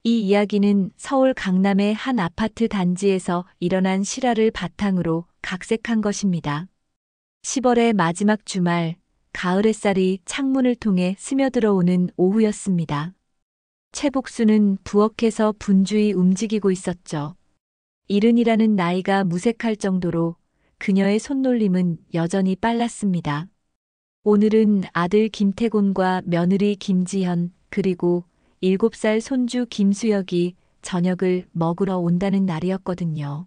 이 이야기는 서울 강남의 한 아파트 단지에서 일어난 실화를 바탕으로 각색한 것입니다. 10월의 마지막 주말, 가을 햇살이 창문을 통해 스며들어오는 오후였습니다. 최복수는 부엌에서 분주히 움직이고 있었죠. 70이라는 나이가 무색할 정도로 그녀의 손놀림은 여전히 빨랐습니다. 오늘은 아들 김태곤과 며느리 김지현, 그리고 7살 손주 김수혁이 저녁을 먹으러 온다는 날이었거든요.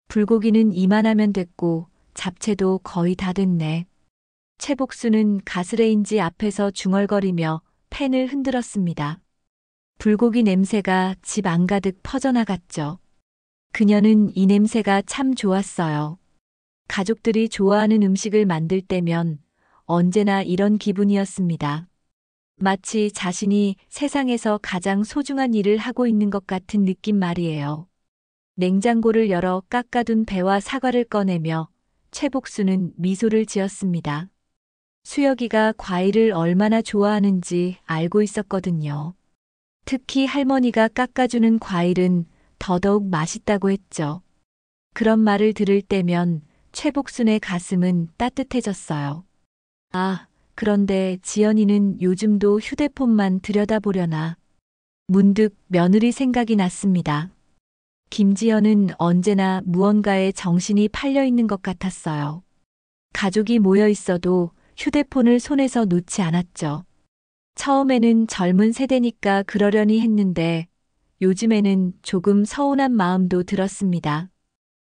불고기는 이만하면 됐고 잡채도 거의 다 됐네. 최복수는 가스레인지 앞에서 중얼거리며 팬을 흔들었습니다. 불고기 냄새가 집 안가득 퍼져나갔죠. 그녀는 이 냄새가 참 좋았어요. 가족들이 좋아하는 음식을 만들 때면 언제나 이런 기분이었습니다. 마치 자신이 세상에서 가장 소중한 일을 하고 있는 것 같은 느낌 말이에요. 냉장고를 열어 깎아둔 배와 사과를 꺼내며 최복수는 미소를 지었습니다. 수혁이가 과일을 얼마나 좋아하는지 알고 있었거든요. 특히 할머니가 깎아주는 과일은 더더욱 맛있다고 했죠. 그런 말을 들을 때면 최복순의 가슴은 따뜻해졌어요. 아, 그런데 지연이는 요즘도 휴대폰만 들여다보려나. 문득 며느리 생각이 났습니다. 김지연은 언제나 무언가에 정신이 팔려 있는 것 같았어요. 가족이 모여 있어도 휴대폰을 손에서 놓지 않았죠. 처음에는 젊은 세대니까 그러려니 했는데 요즘에는 조금 서운한 마음도 들었습니다.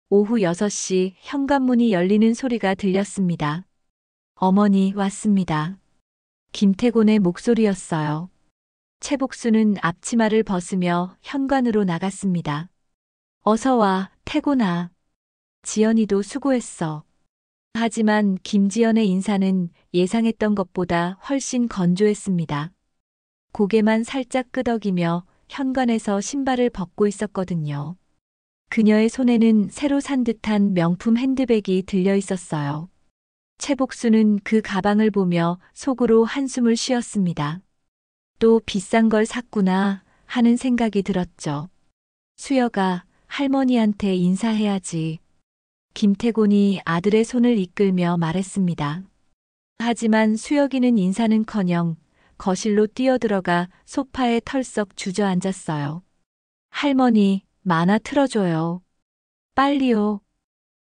오후 6시 현관문이 열리는 소리가 들렸습니다. 어머니 왔습니다. 김태곤의 목소리였어요. 최복수는 앞치마를 벗으며 현관으로 나갔습니다. 어서 와, 태곤아. 지연이도 수고했어. 하지만 김지연의 인사는 예상했던 것보다 훨씬 건조했습니다. 고개만 살짝 끄덕이며 현관에서 신발을 벗고 있었거든요. 그녀의 손에는 새로 산 듯한 명품 핸드백이 들려 있었어요. 최복수는 그 가방을 보며 속으로 한숨을 쉬었습니다. 또 비싼 걸 샀구나 하는 생각이 들었죠. 수여가 할머니한테 인사해야지. 김태곤이 아들의 손을 이끌며 말했습니다. 하지만 수혁이는 인사는커녕 거실로 뛰어들어가 소파에 털썩 주저앉았어요. 할머니, 만화 틀어줘요. 빨리요.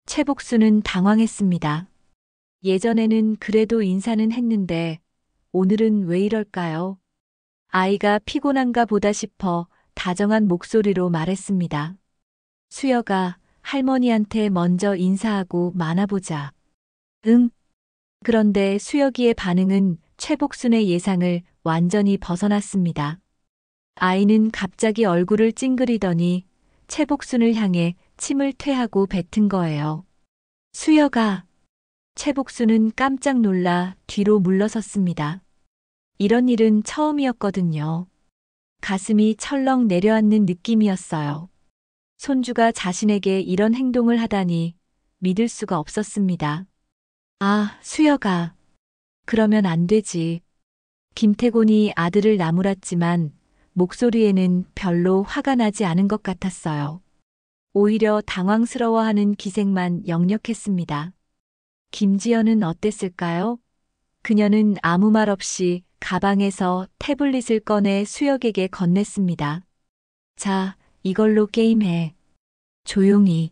최복수는 당황했습니다. 예전에는 그래도 인사는 했는데 오늘은 왜 이럴까요? 아이가 피곤한가 보다 싶어 다정한 목소리로 말했습니다. 수여가 할머니한테 먼저 인사하고 만화 보자. 응. 그런데 수혁이의 반응은 최복순의 예상을 완전히 벗어났습니다. 아이는 갑자기 얼굴을 찡그리더니 최복순을 향해 침을 퇴하고 뱉은 거예요. 수여가. 최복순은 깜짝 놀라 뒤로 물러섰습니다. 이런 일은 처음이었거든요. 가슴이 철렁 내려앉는 느낌이었어요. 손주가 자신에게 이런 행동을 하다니 믿을 수가 없었습니다. 아, 수여가. 그러면 안 되지. 김태곤이 아들을 나무랐지만 목소리에는 별로 화가 나지 않은 것 같았어요. 오히려 당황스러워하는 기색만 역력했습니다. 김지연은 어땠을까요? 그녀는 아무 말 없이 가방에서 태블릿을 꺼내 수혁에게 건넸습니다. 자, 이걸로 게임해. 조용히.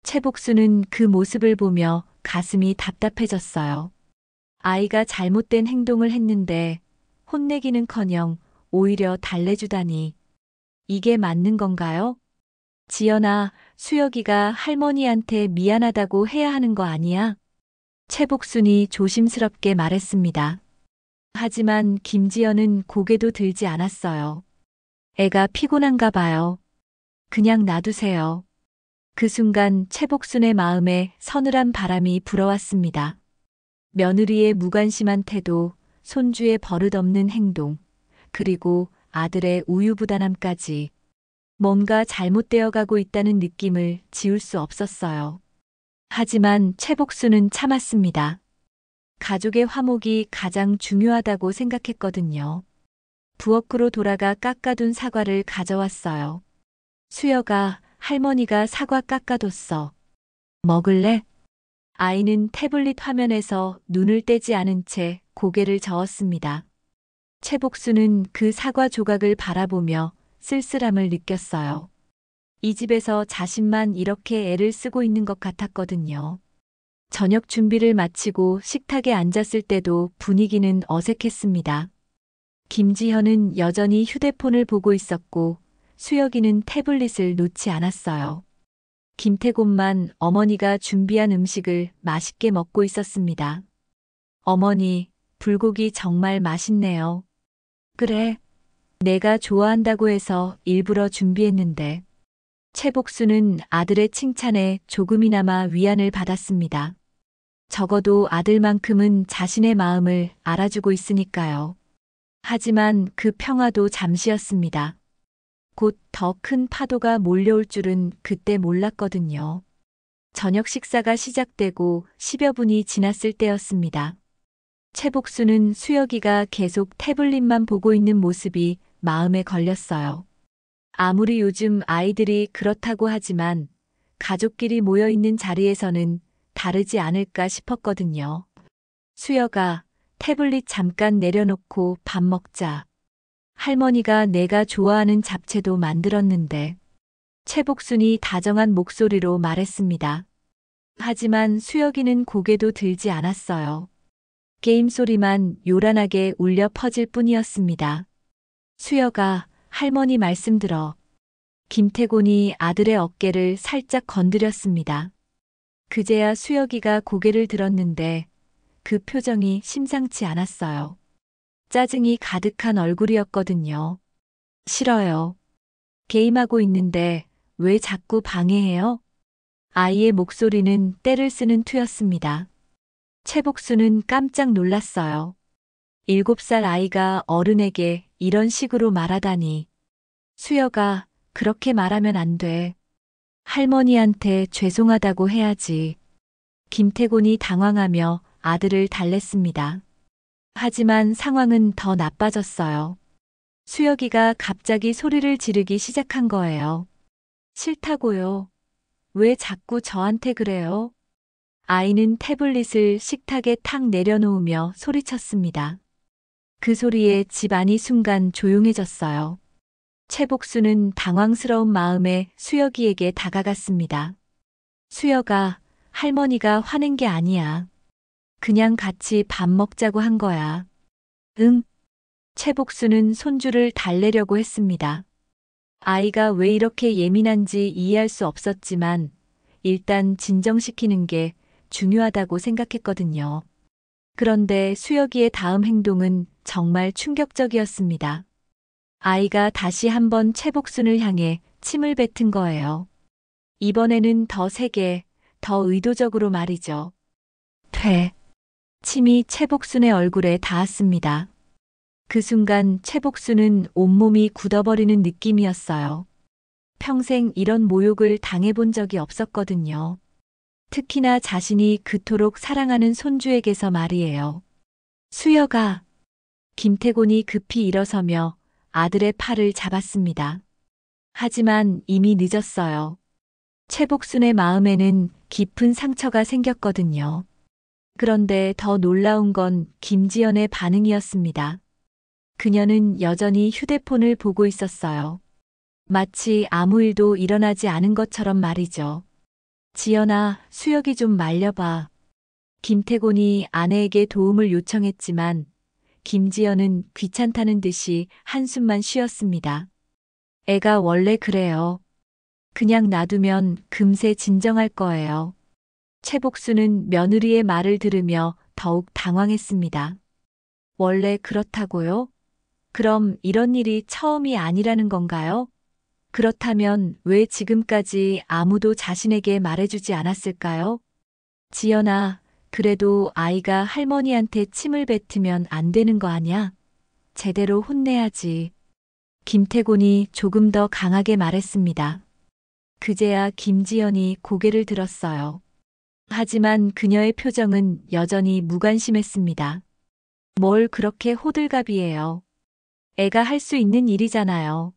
최복수는 그 모습을 보며 가슴이 답답해졌어요. 아이가 잘못된 행동을 했는데 혼내기는커녕 오히려 달래주다니. 이게 맞는 건가요? 지연아, 수혁이가 할머니한테 미안하다고 해야 하는 거 아니야? 최복순이 조심스럽게 말했습니다. 하지만 김지연은 고개도 들지 않았어요. 애가 피곤한가 봐요. 그냥 놔두세요. 그 순간 최복순의 마음에 서늘한 바람이 불어왔습니다. 며느리의 무관심한 태도, 손주의 버릇없는 행동, 그리고 아들의 우유부단함까지 뭔가 잘못되어 가고 있다는 느낌을 지울 수 없었어요. 하지만 최복수는 참았습니다. 가족의 화목이 가장 중요하다고 생각했거든요. 부엌으로 돌아가 깎아둔 사과를 가져왔어요. 수여가 할머니가 사과 깎아뒀어. 먹을래? 아이는 태블릿 화면에서 눈을 떼지 않은 채 고개를 저었습니다. 최복수는 그 사과 조각을 바라보며 쓸쓸함을 느꼈어요. 이 집에서 자신만 이렇게 애를 쓰고 있는 것 같았거든요. 저녁 준비를 마치고 식탁에 앉았을 때도 분위기는 어색했습니다. 김지현은 여전히 휴대폰을 보고 있었고 수혁이는 태블릿을 놓지 않았어요. 김태곤만 어머니가 준비한 음식을 맛있게 먹고 있었습니다. 어머니, 불고기 정말 맛있네요. 그래, 내가 좋아한다고 해서 일부러 준비했는데. 최복수는 아들의 칭찬에 조금이나마 위안을 받았습니다. 적어도 아들만큼은 자신의 마음을 알아주고 있으니까요. 하지만 그 평화도 잠시였습니다. 곧 더 큰 파도가 몰려올 줄은 그때 몰랐거든요. 저녁 식사가 시작되고 10여 분이 지났을 때였습니다. 최복수는 수혁이가 계속 태블릿만 보고 있는 모습이 마음에 걸렸어요. 아무리 요즘 아이들이 그렇다고 하지만 가족끼리 모여 있는 자리에서는 다르지 않을까 싶었거든요. 수혁아, 태블릿 잠깐 내려놓고 밥 먹자. 할머니가 내가 좋아하는 잡채도 만들었는데. 최복순이 다정한 목소리로 말했습니다. 하지만 수혁이는 고개도 들지 않았어요. 게임 소리만 요란하게 울려 퍼질 뿐이었습니다. 수혁아, 할머니 말씀 들어. 김태곤이 아들의 어깨를 살짝 건드렸습니다. 그제야 수혁이가 고개를 들었는데 그 표정이 심상치 않았어요. 짜증이 가득한 얼굴이었거든요. 싫어요. 게임하고 있는데 왜 자꾸 방해해요? 아이의 목소리는 때를 쓰는 투였습니다. 최복수는 깜짝 놀랐어요. 7살 아이가 어른에게 이런 식으로 말하다니. 수혁아, 그렇게 말하면 안 돼. 할머니한테 죄송하다고 해야지. 김태곤이 당황하며 아들을 달랬습니다. 하지만 상황은 더 나빠졌어요. 수혁이가 갑자기 소리를 지르기 시작한 거예요. 싫다고요. 왜 자꾸 저한테 그래요? 아이는 태블릿을 식탁에 탁 내려놓으며 소리쳤습니다. 그 소리에 집안이 순간 조용해졌어요. 최복수는 당황스러운 마음에 수혁이에게 다가갔습니다. 수혁아, 할머니가 화낸 게 아니야. 그냥 같이 밥 먹자고 한 거야. 응? 최복수는 손주를 달래려고 했습니다. 아이가 왜 이렇게 예민한지 이해할 수 없었지만 일단 진정시키는 게 중요하다고 생각했거든요. 그런데 수혁이의 다음 행동은 정말 충격적이었습니다. 아이가 다시 한번 최복순을 향해 침을 뱉은 거예요. 이번에는 더 세게, 더 의도적으로 말이죠. 침이 최복순의 얼굴에 닿았습니다. 그 순간 최복순은 온몸이 굳어버리는 느낌이었어요. 평생 이런 모욕을 당해본 적이 없었거든요. 특히나 자신이 그토록 사랑하는 손주에게서 말이에요. 수혁아. 김태곤이 급히 일어서며 아들의 팔을 잡았습니다. 하지만 이미 늦었어요. 최복순의 마음에는 깊은 상처가 생겼거든요. 그런데 더 놀라운 건 김지연의 반응이었습니다. 그녀는 여전히 휴대폰을 보고 있었어요. 마치 아무 일도 일어나지 않은 것처럼 말이죠. 지연아, 수혁이 좀 말려봐. 김태곤이 아내에게 도움을 요청했지만 김지연은 귀찮다는 듯이 한숨만 쉬었습니다. 애가 원래 그래요. 그냥 놔두면 금세 진정할 거예요. 최복수는 며느리의 말을 들으며 더욱 당황했습니다. 원래 그렇다고요? 그럼 이런 일이 처음이 아니라는 건가요? 그렇다면 왜 지금까지 아무도 자신에게 말해주지 않았을까요? 지연아, 그래도 아이가 할머니한테 침을 뱉으면 안 되는 거 아냐? 제대로 혼내야지. 김태곤이 조금 더 강하게 말했습니다. 그제야 김지연이 고개를 들었어요. 하지만 그녀의 표정은 여전히 무관심했습니다. 뭘 그렇게 호들갑이에요. 애가 할 수 있는 일이잖아요.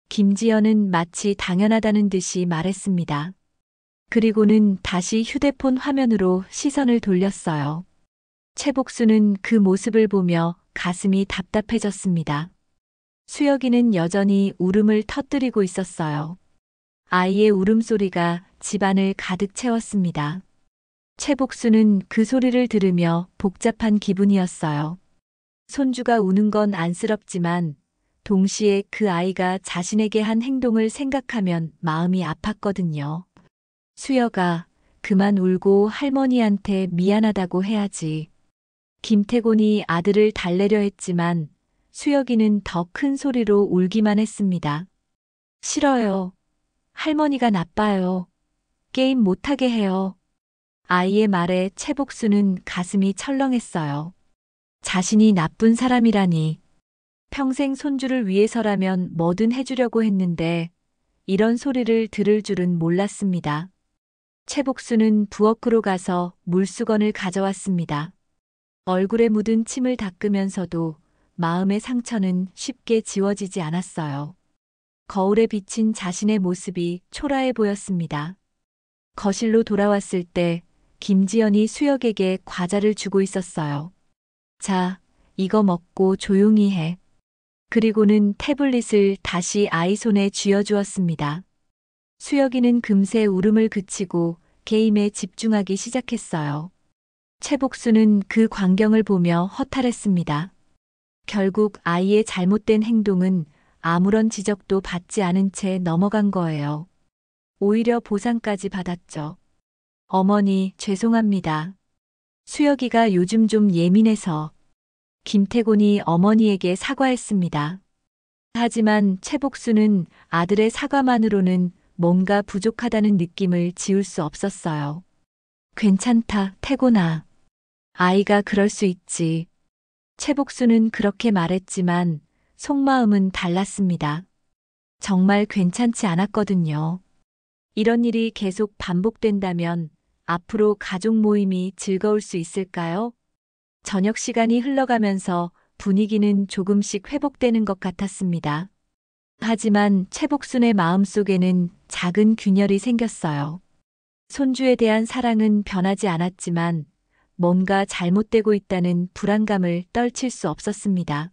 김지연은 마치 당연하다는 듯이 말했습니다. 그리고는 다시 휴대폰 화면으로 시선을 돌렸어요. 최복수는 그 모습을 보며 가슴이 답답해졌습니다. 수혁이는 여전히 울음을 터뜨리고 있었어요. 아이의 울음소리가 집안을 가득 채웠습니다. 최복수는 그 소리를 들으며 복잡한 기분이었어요. 손주가 우는 건 안쓰럽지만 동시에 그 아이가 자신에게 한 행동을 생각하면 마음이 아팠거든요. 수혁아, 그만 울고 할머니한테 미안하다고 해야지. 김태곤이 아들을 달래려 했지만 수혁이는 더 큰 소리로 울기만 했습니다. 싫어요. 할머니가 나빠요. 게임 못하게 해요. 아이의 말에 최복수는 가슴이 철렁했어요. 자신이 나쁜 사람이라니. 평생 손주를 위해서라면 뭐든 해주려고 했는데 이런 소리를 들을 줄은 몰랐습니다. 최복수는 부엌으로 가서 물수건을 가져왔습니다. 얼굴에 묻은 침을 닦으면서도 마음의 상처는 쉽게 지워지지 않았어요. 거울에 비친 자신의 모습이 초라해 보였습니다. 거실로 돌아왔을 때 김지연이 수혁에게 과자를 주고 있었어요. 자, 이거 먹고 조용히 해. 그리고는 태블릿을 다시 아이 손에 쥐어주었습니다. 수혁이는 금세 울음을 그치고 게임에 집중하기 시작했어요. 최복수는 그 광경을 보며 허탈했습니다. 결국 아이의 잘못된 행동은 아무런 지적도 받지 않은 채 넘어간 거예요. 오히려 보상까지 받았죠. 어머니, 죄송합니다. 수혁이가 요즘 좀 예민해서. 김태곤이 어머니에게 사과했습니다. 하지만 최복수는 아들의 사과만으로는 뭔가 부족하다는 느낌을 지울 수 없었어요. 괜찮다, 태곤아. 아이가 그럴 수 있지. 최복수는 그렇게 말했지만 속마음은 달랐습니다. 정말 괜찮지 않았거든요. 이런 일이 계속 반복된다면 앞으로 가족 모임이 즐거울 수 있을까요? 저녁 시간이 흘러가면서 분위기는 조금씩 회복되는 것 같았습니다. 하지만 최복순의 마음속에는 작은 균열이 생겼어요. 손주에 대한 사랑은 변하지 않았지만 뭔가 잘못되고 있다는 불안감을 떨칠 수 없었습니다.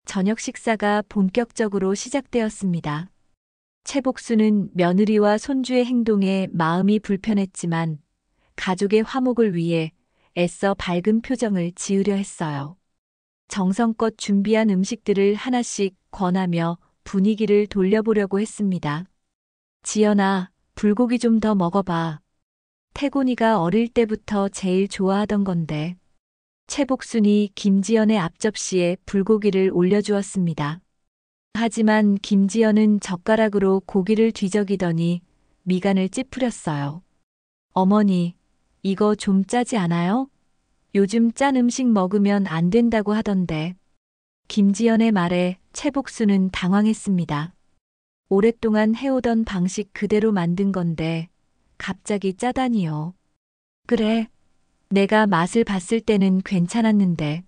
저녁 식사가 본격적으로 시작되었습니다. 최복수는 며느리와 손주의 행동에 마음이 불편했지만 가족의 화목을 위해 애써 밝은 표정을 지으려 했어요. 정성껏 준비한 음식들을 하나씩 권하며 분위기를 돌려보려고 했습니다. 지연아, 불고기 좀 더 먹어봐. 태곤이가 어릴 때부터 제일 좋아하던 건데. 최복순이 김지연의 앞접시에 불고기를 올려주었습니다. 하지만 김지연은 젓가락으로 고기를 뒤적이더니 미간을 찌푸렸어요. 어머니, 이거 좀 짜지 않아요? 요즘 짠 음식 먹으면 안 된다고 하던데. 김지연의 말에 최복수는 당황했습니다. 오랫동안 해오던 방식 그대로 만든 건데 갑자기 짜다니요. 그래, 내가 맛을 봤을 때는 괜찮았는데.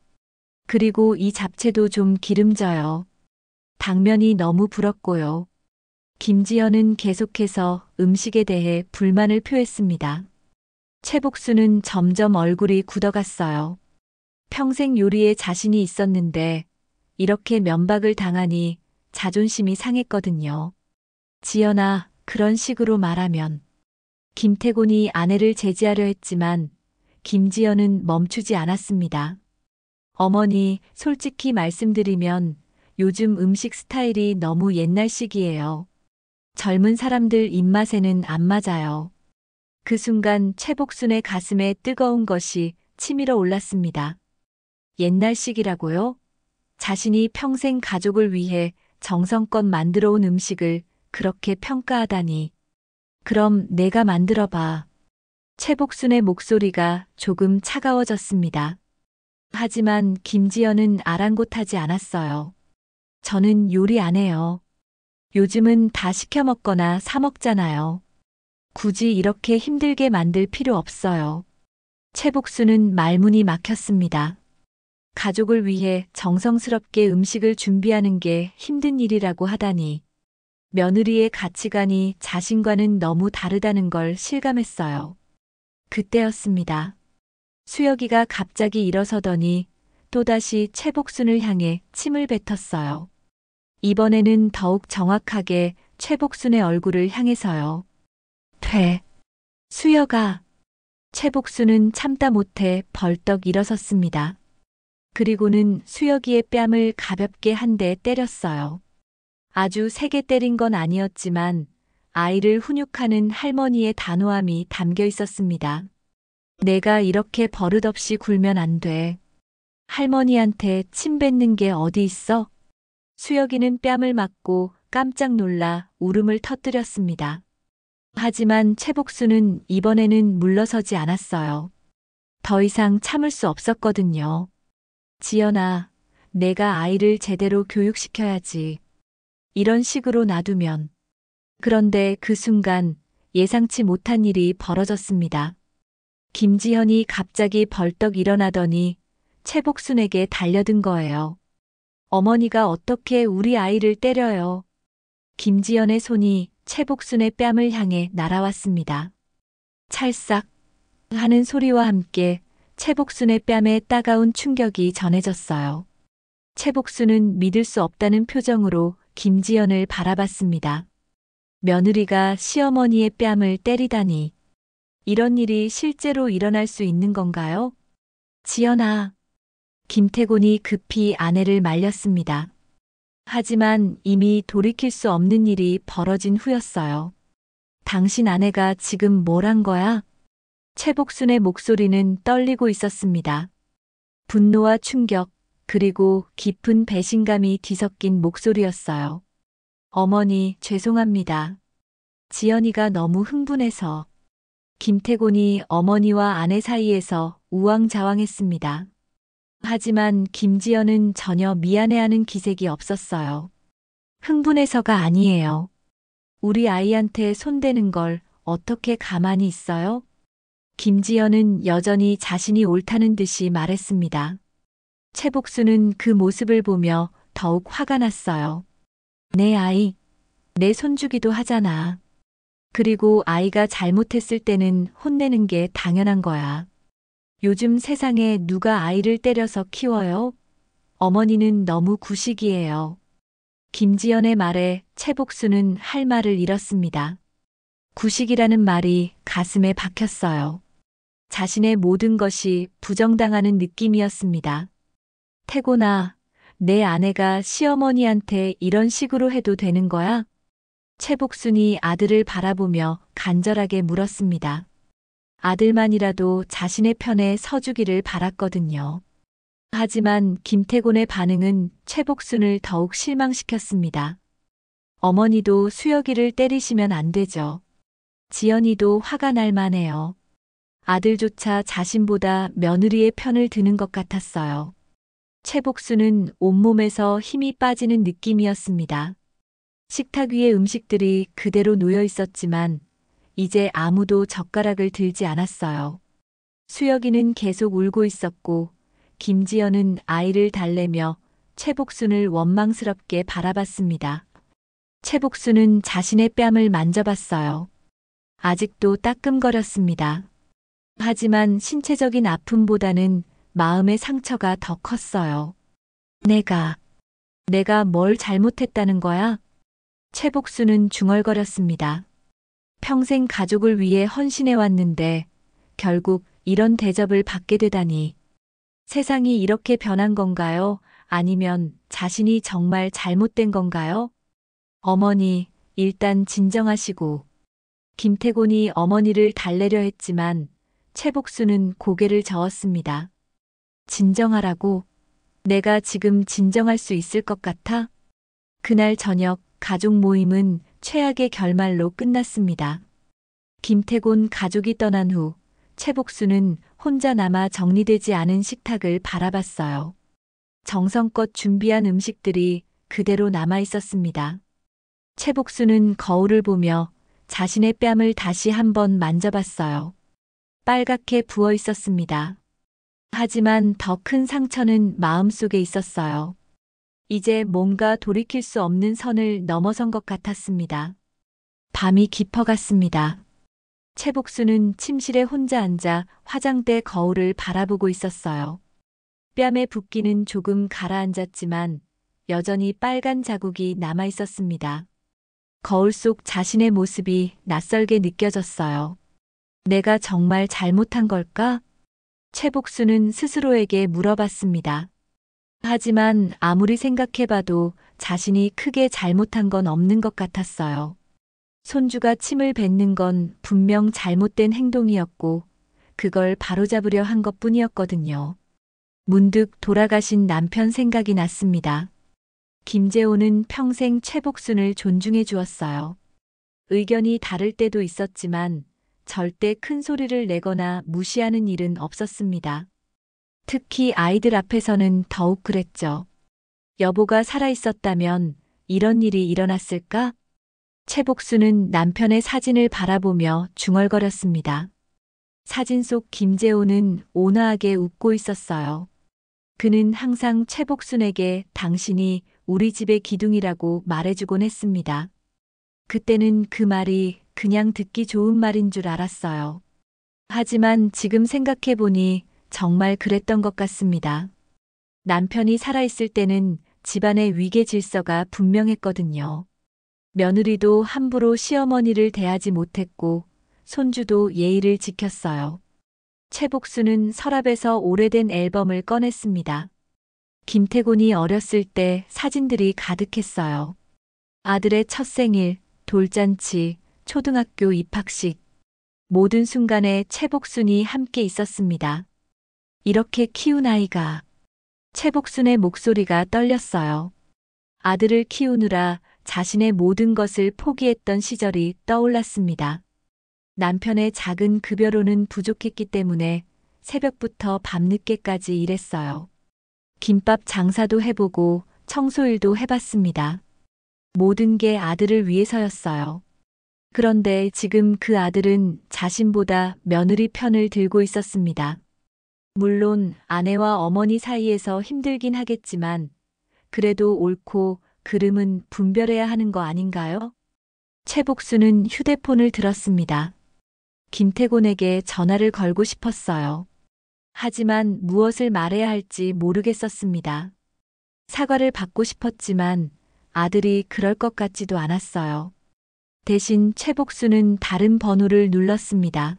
그리고 이 잡채도 좀 기름져요. 당면이 너무 불었고요. 김지연은 계속해서 음식에 대해 불만을 표했습니다. 최복수는 점점 얼굴이 굳어갔어요. 평생 요리에 자신이 있었는데 이렇게 면박을 당하니 자존심이 상했거든요. 지연아, 그런 식으로 말하면. 김태곤이 아내를 제지하려 했지만 김지연은 멈추지 않았습니다. 어머니, 솔직히 말씀드리면 요즘 음식 스타일이 너무 옛날식이에요. 젊은 사람들 입맛에는 안 맞아요. 그 순간 최복순의 가슴에 뜨거운 것이 치밀어 올랐습니다. 옛날식이라고요? 자신이 평생 가족을 위해 정성껏 만들어 온 음식을 그렇게 평가하다니. 그럼 내가 만들어 봐. 최복순의 목소리가 조금 차가워졌습니다. 하지만 김지연은 아랑곳하지 않았어요. 저는 요리 안 해요. 요즘은 다 시켜 먹거나 사 먹잖아요. 굳이 이렇게 힘들게 만들 필요 없어요. 최복수는 말문이 막혔습니다. 가족을 위해 정성스럽게 음식을 준비하는 게 힘든 일이라고 하다니 며느리의 가치관이 자신과는 너무 다르다는 걸 실감했어요. 그때였습니다. 수혁이가 갑자기 일어서더니 또다시 최복순을 향해 침을 뱉었어요. 이번에는 더욱 정확하게 최복순의 얼굴을 향해서요. 수혁아. 최복순은 참다 못해 벌떡 일어섰습니다. 그리고는 수혁이의 뺨을 가볍게 한 대 때렸어요. 아주 세게 때린 건 아니었지만 아이를 훈육하는 할머니의 단호함이 담겨 있었습니다. 내가 이렇게 버릇없이 굴면 안 돼. 할머니한테 침 뱉는 게 어디 있어? 수혁이는 뺨을 맞고 깜짝 놀라 울음을 터뜨렸습니다. 하지만 최복수는 이번에는 물러서지 않았어요. 더 이상 참을 수 없었거든요. 지연아, 내가 아이를 제대로 교육시켜야지. 이런 식으로 놔두면. 그런데 그 순간 예상치 못한 일이 벌어졌습니다. 김지현이 갑자기 벌떡 일어나더니 최복순에게 달려든 거예요. 어머니가 어떻게 우리 아이를 때려요? 김지연의 손이 최복순의 뺨을 향해 날아왔습니다. 찰싹 하는 소리와 함께 최복순의 뺨에 따가운 충격이 전해졌어요. 최복순은 믿을 수 없다는 표정으로 김지연을 바라봤습니다. 며느리가 시어머니의 뺨을 때리다니. 이런 일이 실제로 일어날 수 있는 건가요? 지연아. 김태곤이 급히 아내를 말렸습니다. 하지만 이미 돌이킬 수 없는 일이 벌어진 후였어요. 당신 아내가 지금 뭘 한 거야? 최복순의 목소리는 떨리고 있었습니다. 분노와 충격, 그리고 깊은 배신감이 뒤섞인 목소리였어요. 어머니, 죄송합니다. 지연이가 너무 흥분해서. 김태곤이 어머니와 아내 사이에서 우왕좌왕했습니다. 하지만 김지연은 전혀 미안해하는 기색이 없었어요. 흥분해서가 아니에요. 우리 아이한테 손대는 걸 어떻게 가만히 있어요? 김지연은 여전히 자신이 옳다는 듯이 말했습니다. 최복수는 그 모습을 보며 더욱 화가 났어요. 내 아이, 내 손주기도 하잖아. 그리고 아이가 잘못했을 때는 혼내는 게 당연한 거야. 요즘 세상에 누가 아이를 때려서 키워요? 어머니는 너무 구식이에요. 김지연의 말에 최복수는 할 말을 잃었습니다. 구식이라는 말이 가슴에 박혔어요. 자신의 모든 것이 부정당하는 느낌이었습니다. 태곤아, 내 아내가 시어머니한테 이런 식으로 해도 되는 거야? 최복순이 아들을 바라보며 간절하게 물었습니다. 아들만이라도 자신의 편에 서주기를 바랐거든요. 하지만 김태곤의 반응은 최복순을 더욱 실망시켰습니다. 어머니도 수혁이를 때리시면 안 되죠. 지연이도 화가 날 만해요. 아들조차 자신보다 며느리의 편을 드는 것 같았어요. 최복순은 온몸에서 힘이 빠지는 느낌이었습니다. 식탁 위에 음식들이 그대로 놓여 있었지만 이제 아무도 젓가락을 들지 않았어요. 수혁이는 계속 울고 있었고 김지연은 아이를 달래며 최복순을 원망스럽게 바라봤습니다. 최복순은 자신의 뺨을 만져봤어요. 아직도 따끔거렸습니다. 하지만 신체적인 아픔보다는 마음의 상처가 더 컸어요. 내가 뭘 잘못했다는 거야? 최복순은 중얼거렸습니다. 평생 가족을 위해 헌신해 왔는데 결국 이런 대접을 받게 되다니. 세상이 이렇게 변한 건가요? 아니면 자신이 정말 잘못된 건가요? 어머니, 일단 진정하시고. 김태곤이 어머니를 달래려 했지만 최복수는 고개를 저었습니다. 진정하라고? 내가 지금 진정할 수 있을 것 같아? 그날 저녁 가족 모임은 최악의 결말로 끝났습니다. 김태곤 가족이 떠난 후 최복수는 혼자 남아 정리되지 않은 식탁을 바라봤어요. 정성껏 준비한 음식들이 그대로 남아 있었습니다. 최복수는 거울을 보며 자신의 뺨을 다시 한번 만져봤어요. 빨갛게 부어 있었습니다. 하지만 더 큰 상처는 마음속에 있었어요. 이제 뭔가 돌이킬 수 없는 선을 넘어선 것 같았습니다. 밤이 깊어갔습니다. 최복수는 침실에 혼자 앉아 화장대 거울을 바라보고 있었어요. 뺨의 붓기는 조금 가라앉았지만 여전히 빨간 자국이 남아 있었습니다. 거울 속 자신의 모습이 낯설게 느껴졌어요. 내가 정말 잘못한 걸까? 최복수는 스스로에게 물어봤습니다. 하지만 아무리 생각해봐도 자신이 크게 잘못한 건 없는 것 같았어요. 손주가 침을 뱉는 건 분명 잘못된 행동이었고 그걸 바로잡으려 한 것뿐이었거든요. 문득 돌아가신 남편 생각이 났습니다. 김재호는 평생 최복순을 존중해 주었어요. 의견이 다를 때도 있었지만 절대 큰 소리를 내거나 무시하는 일은 없었습니다. 특히 아이들 앞에서는 더욱 그랬죠. 여보가 살아있었다면 이런 일이 일어났을까? 최복수는 남편의 사진을 바라보며 중얼거렸습니다. 사진 속 김재호는 온화하게 웃고 있었어요. 그는 항상 최복순에게 당신이 우리 집의 기둥이라고 말해주곤 했습니다. 그때는 그 말이 그냥 듣기 좋은 말인 줄 알았어요. 하지만 지금 생각해보니 정말 그랬던 것 같습니다. 남편이 살아있을 때는 집안의 위계 질서가 분명했거든요. 며느리도 함부로 시어머니를 대하지 못했고 손주도 예의를 지켰어요. 최복수는 서랍에서 오래된 앨범을 꺼냈습니다. 김태곤이 어렸을 때 사진들이 가득했어요. 아들의 첫 생일, 돌잔치, 초등학교 입학식, 모든 순간에 최복순이 함께 있었습니다. 이렇게 키운 아이가. 최복순의 목소리가 떨렸어요. 아들을 키우느라 자신의 모든 것을 포기했던 시절이 떠올랐습니다. 남편의 작은 급여로는 부족했기 때문에 새벽부터 밤늦게까지 일했어요. 김밥 장사도 해보고 청소일도 해봤습니다. 모든 게 아들을 위해서였어요. 그런데 지금 그 아들은 자신보다 며느리 편을 들고 있었습니다. 물론 아내와 어머니 사이에서 힘들긴 하겠지만 그래도 옳고 그름은 분별해야 하는 거 아닌가요? 최복수는 휴대폰을 들었습니다. 김태곤에게 전화를 걸고 싶었어요. 하지만 무엇을 말해야 할지 모르겠었습니다. 사과를 받고 싶었지만 아들이 그럴 것 같지도 않았어요. 대신 최복수는 다른 번호를 눌렀습니다.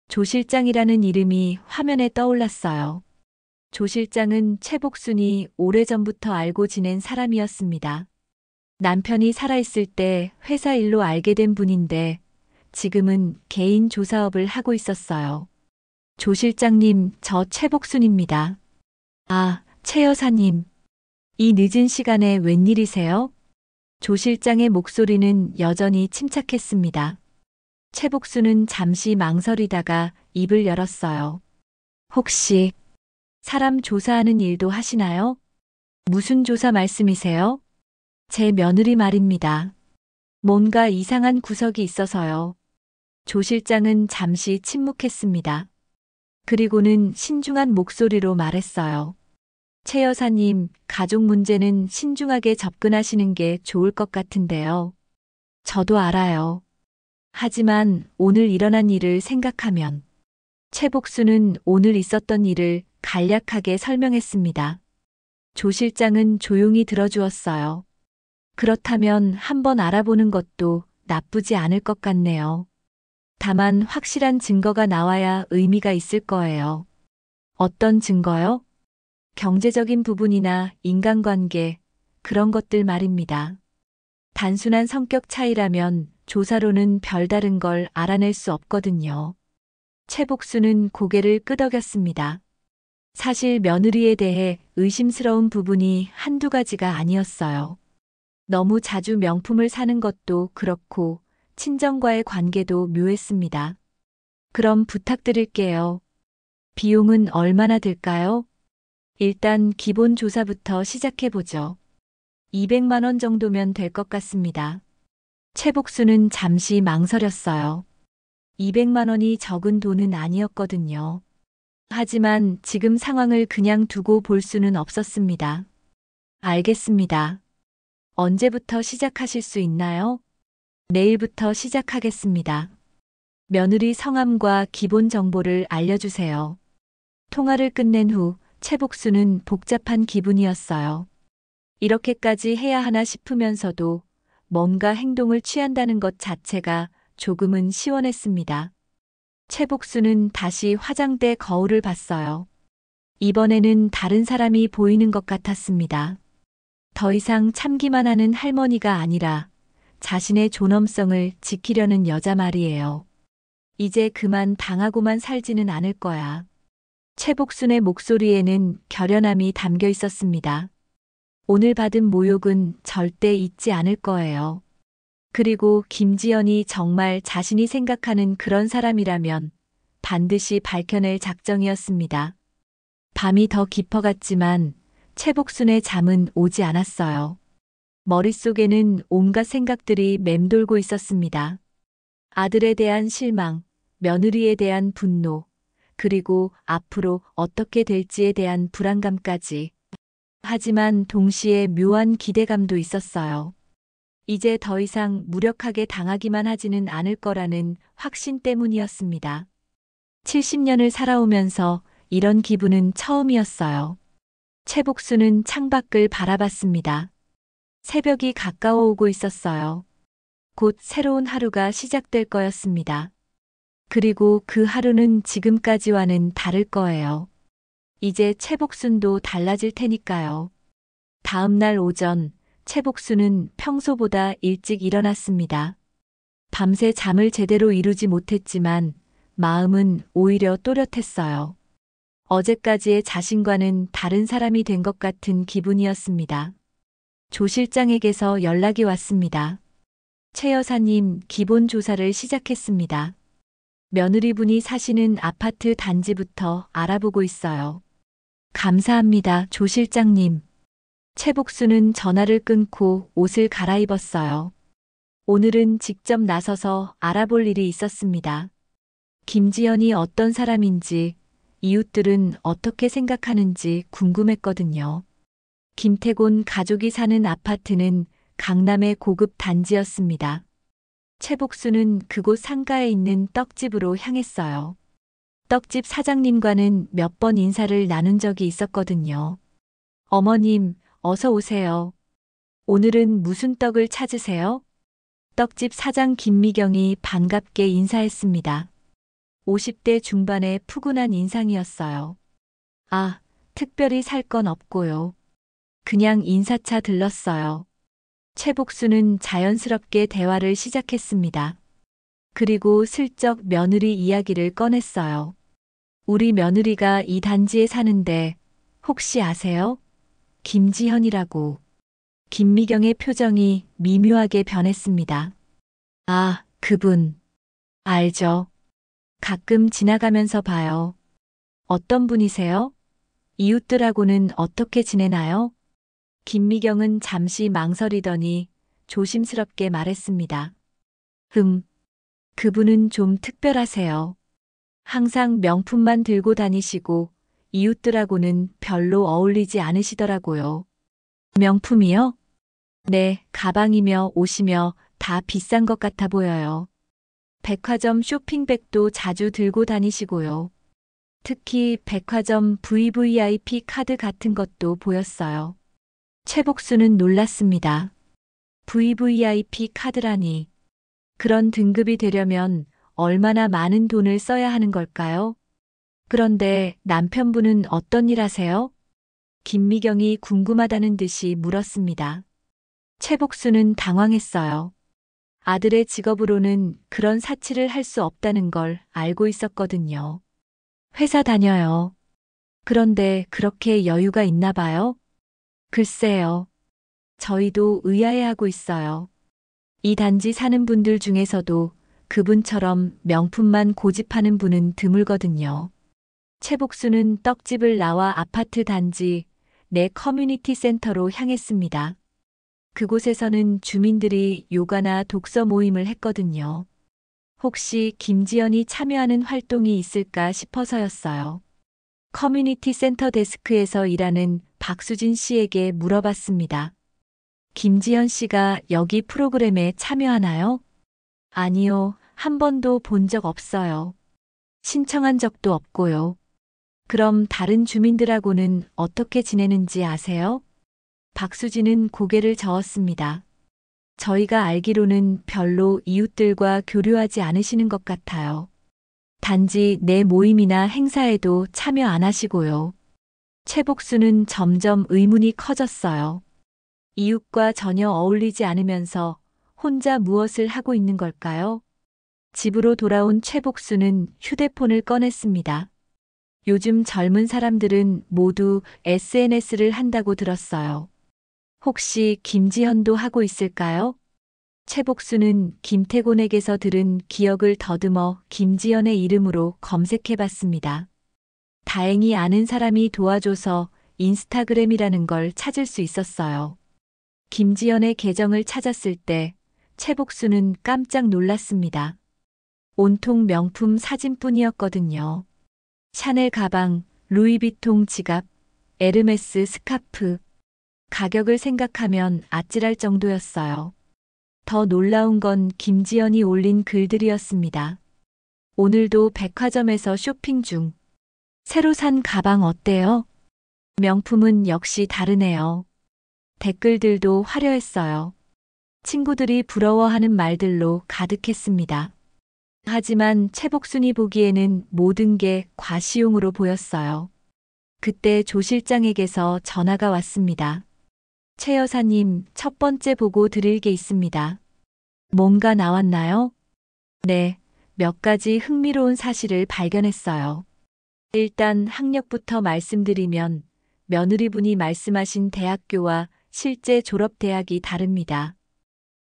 조 실장이라는 이름이 화면에 떠올랐어요. 조 실장은 최복순이 오래전부터 알고 지낸 사람이었습니다. 남편이 살아있을 때 회사 일로 알게 된 분인데 지금은 개인 조사업을 하고 있었어요. 조 실장님, 저 최복순입니다. 아, 최 여사님. 이 늦은 시간에 웬일이세요? 조 실장의 목소리는 여전히 침착했습니다. 최복순은 잠시 망설이다가 입을 열었어요. 혹시 사람 조사하는 일도 하시나요? 무슨 조사 말씀이세요? 제 며느리 말입니다. 뭔가 이상한 구석이 있어서요. 조 실장은 잠시 침묵했습니다. 그리고는 신중한 목소리로 말했어요. 최 여사님, 가족 문제는 신중하게 접근하시는 게 좋을 것 같은데요. 저도 알아요. 하지만 오늘 일어난 일을 생각하면 최복수는 오늘 있었던 일을 간략하게 설명했습니다. 조 실장은 조용히 들어주었어요. 그렇다면 한번 알아보는 것도 나쁘지 않을 것 같네요. 다만 확실한 증거가 나와야 의미가 있을 거예요. 어떤 증거요? 경제적인 부분이나 인간관계, 그런 것들 말입니다. 단순한 성격 차이라면 조사로는 별다른 걸 알아낼 수 없거든요. 최복수는 고개를 끄덕였습니다. 사실 며느리에 대해 의심스러운 부분이 한두 가지가 아니었어요. 너무 자주 명품을 사는 것도 그렇고 친정과의 관계도 묘했습니다. 그럼 부탁드릴게요. 비용은 얼마나 들까요? 일단 기본 조사부터 시작해보죠. 200만 원 정도면 될 것 같습니다. 최복수는 잠시 망설였어요. 200만 원이 적은 돈은 아니었거든요. 하지만 지금 상황을 그냥 두고 볼 수는 없었습니다. 알겠습니다. 언제부터 시작하실 수 있나요? 내일부터 시작하겠습니다. 며느리 성함과 기본 정보를 알려주세요. 통화를 끝낸 후 최복수는 복잡한 기분이었어요. 이렇게까지 해야 하나 싶으면서도 뭔가 행동을 취한다는 것 자체가 조금은 시원했습니다. 최복수는 다시 화장대 거울을 봤어요. 이번에는 다른 사람이 보이는 것 같았습니다. 더 이상 참기만 하는 할머니가 아니라 자신의 존엄성을 지키려는 여자 말이에요. 이제 그만 당하고만 살지는 않을 거야. 최복순의 목소리에는 결연함이 담겨 있었습니다. 오늘 받은 모욕은 절대 잊지 않을 거예요. 그리고 김지연이 정말 자신이 생각하는 그런 사람이라면 반드시 밝혀낼 작정이었습니다. 밤이 더 깊어갔지만 최복순의 잠은 오지 않았어요. 머릿속에는 온갖 생각들이 맴돌고 있었습니다. 아들에 대한 실망, 며느리에 대한 분노, 그리고 앞으로 어떻게 될지에 대한 불안감까지. 하지만 동시에 묘한 기대감도 있었어요. 이제 더 이상 무력하게 당하기만 하지는 않을 거라는 확신 때문이었습니다. 70년을 살아오면서 이런 기분은 처음이었어요. 최복수는 창밖을 바라봤습니다. 새벽이 가까워 오고 있었어요. 곧 새로운 하루가 시작될 거였습니다. 그리고 그 하루는 지금까지와는 다를 거예요. 이제 최복순도 달라질 테니까요. 다음 날 오전, 최복순은 평소보다 일찍 일어났습니다. 밤새 잠을 제대로 이루지 못했지만 마음은 오히려 또렷했어요. 어제까지의 자신과는 다른 사람이 된 것 같은 기분이었습니다. 조 실장에게서 연락이 왔습니다. 최 여사님, 기본 조사를 시작했습니다. 며느리분이 사시는 아파트 단지부터 알아보고 있어요. 감사합니다, 조 실장님. 최복수는 전화를 끊고 옷을 갈아입었어요. 오늘은 직접 나서서 알아볼 일이 있었습니다. 김지연이 어떤 사람인지, 이웃들은 어떻게 생각하는지 궁금했거든요. 김태곤 가족이 사는 아파트는 강남의 고급 단지였습니다. 최복수는 그곳 상가에 있는 떡집으로 향했어요. 떡집 사장님과는 몇 번 인사를 나눈 적이 있었거든요. 어머님, 어서 오세요. 오늘은 무슨 떡을 찾으세요? 떡집 사장 김미경이 반갑게 인사했습니다. 50대 중반의 푸근한 인상이었어요. 아, 특별히 살 건 없고요. 그냥 인사차 들렀어요. 최복수는 자연스럽게 대화를 시작했습니다. 그리고 슬쩍 며느리 이야기를 꺼냈어요. 우리 며느리가 이 단지에 사는데 혹시 아세요? 김지현이라고. 김미경의 표정이 미묘하게 변했습니다. 아, 그분. 알죠. 가끔 지나가면서 봐요. 어떤 분이세요? 이웃들하고는 어떻게 지내나요? 김미경은 잠시 망설이더니 조심스럽게 말했습니다. 그분은 좀 특별하세요. 항상 명품만 들고 다니시고 이웃들하고는 별로 어울리지 않으시더라고요. 명품이요? 네, 가방이며 옷이며 다 비싼 것 같아 보여요. 백화점 쇼핑백도 자주 들고 다니시고요. 특히 백화점 VVIP 카드 같은 것도 보였어요. 최복수는 놀랐습니다. VVIP 카드라니. 그런 등급이 되려면 얼마나 많은 돈을 써야 하는 걸까요? 그런데 남편분은 어떤 일 하세요? 김미경이 궁금하다는 듯이 물었습니다. 최복수는 당황했어요. 아들의 직업으로는 그런 사치를 할 수 없다는 걸 알고 있었거든요. 회사 다녀요. 그런데 그렇게 여유가 있나 봐요? 글쎄요. 저희도 의아해하고 있어요. 이 단지 사는 분들 중에서도 그분처럼 명품만 고집하는 분은 드물거든요. 최복수는 떡집을 나와 아파트 단지 내 커뮤니티 센터로 향했습니다. 그곳에서는 주민들이 요가나 독서 모임을 했거든요. 혹시 김지연이 참여하는 활동이 있을까 싶어서였어요. 커뮤니티 센터 데스크에서 일하는 박수진 씨에게 물어봤습니다. 김지현 씨가 여기 프로그램에 참여하나요? 아니요, 한 번도 본 적 없어요. 신청한 적도 없고요. 그럼 다른 주민들하고는 어떻게 지내는지 아세요? 박수진은 고개를 저었습니다. 저희가 알기로는 별로 이웃들과 교류하지 않으시는 것 같아요. 단지 내 모임이나 행사에도 참여 안 하시고요. 최복수는 점점 의문이 커졌어요. 이웃과 전혀 어울리지 않으면서 혼자 무엇을 하고 있는 걸까요? 집으로 돌아온 최복수는 휴대폰을 꺼냈습니다. 요즘 젊은 사람들은 모두 SNS를 한다고 들었어요. 혹시 김지현도 하고 있을까요? 최복수는 김태곤에게서 들은 기억을 더듬어 김지현의 이름으로 검색해 봤습니다. 다행히 아는 사람이 도와줘서 인스타그램이라는 걸 찾을 수 있었어요. 김지현의 계정을 찾았을 때 최복수는 깜짝 놀랐습니다. 온통 명품 사진뿐이었거든요. 샤넬 가방, 루이비통 지갑, 에르메스 스카프. 가격을 생각하면 아찔할 정도였어요. 더 놀라운 건 김지연이 올린 글들이었습니다. 오늘도 백화점에서 쇼핑 중. 새로 산 가방 어때요? 명품은 역시 다르네요. 댓글들도 화려했어요. 친구들이 부러워하는 말들로 가득했습니다. 하지만 최복순이 보기에는 모든 게 과시용으로 보였어요. 그때 조 실장에게서 전화가 왔습니다. 최 여사님, 첫 번째 보고 드릴 게 있습니다. 뭔가 나왔나요? 네, 몇 가지 흥미로운 사실을 발견했어요. 일단 학력부터 말씀드리면 며느리분이 말씀하신 대학교와 실제 졸업 대학이 다릅니다.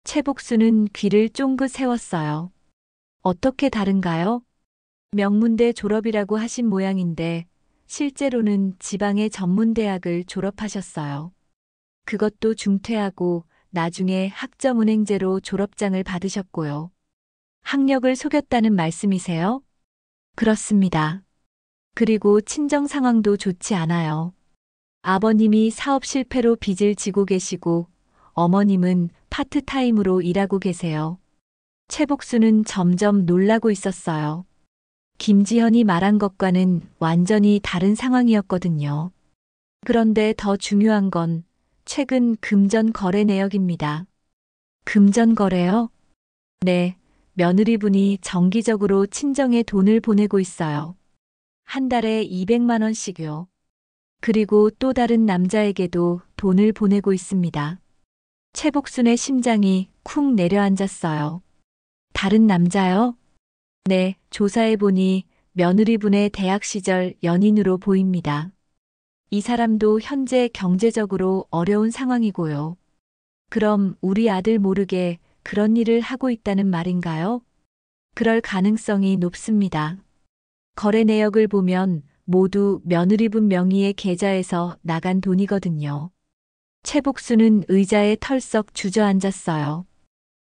최복수는 귀를 쫑긋 세웠어요. 어떻게 다른가요? 명문대 졸업이라고 하신 모양인데 실제로는 지방의 전문대학을 졸업하셨어요. 그것도 중퇴하고 나중에 학점은행제로 졸업장을 받으셨고요. 학력을 속였다는 말씀이세요? 그렇습니다. 그리고 친정 상황도 좋지 않아요. 아버님이 사업 실패로 빚을 지고 계시고 어머님은 파트타임으로 일하고 계세요. 최복수는 점점 놀라고 있었어요. 김지현이 말한 것과는 완전히 다른 상황이었거든요. 그런데 더 중요한 건 최근 금전 거래 내역입니다. 금전 거래요? 네, 며느리분이 정기적으로 친정에 돈을 보내고 있어요. 한 달에 200만 원씩요. 그리고 또 다른 남자에게도 돈을 보내고 있습니다. 최복순의 심장이 쿵 내려앉았어요. 다른 남자요? 네, 조사해보니 며느리분의 대학 시절 연인으로 보입니다. 이 사람도 현재 경제적으로 어려운 상황이고요. 그럼 우리 아들 모르게 그런 일을 하고 있다는 말인가요? 그럴 가능성이 높습니다. 거래 내역을 보면 모두 며느리분 명의의 계좌에서 나간 돈이거든요. 최복수는 의자에 털썩 주저앉았어요.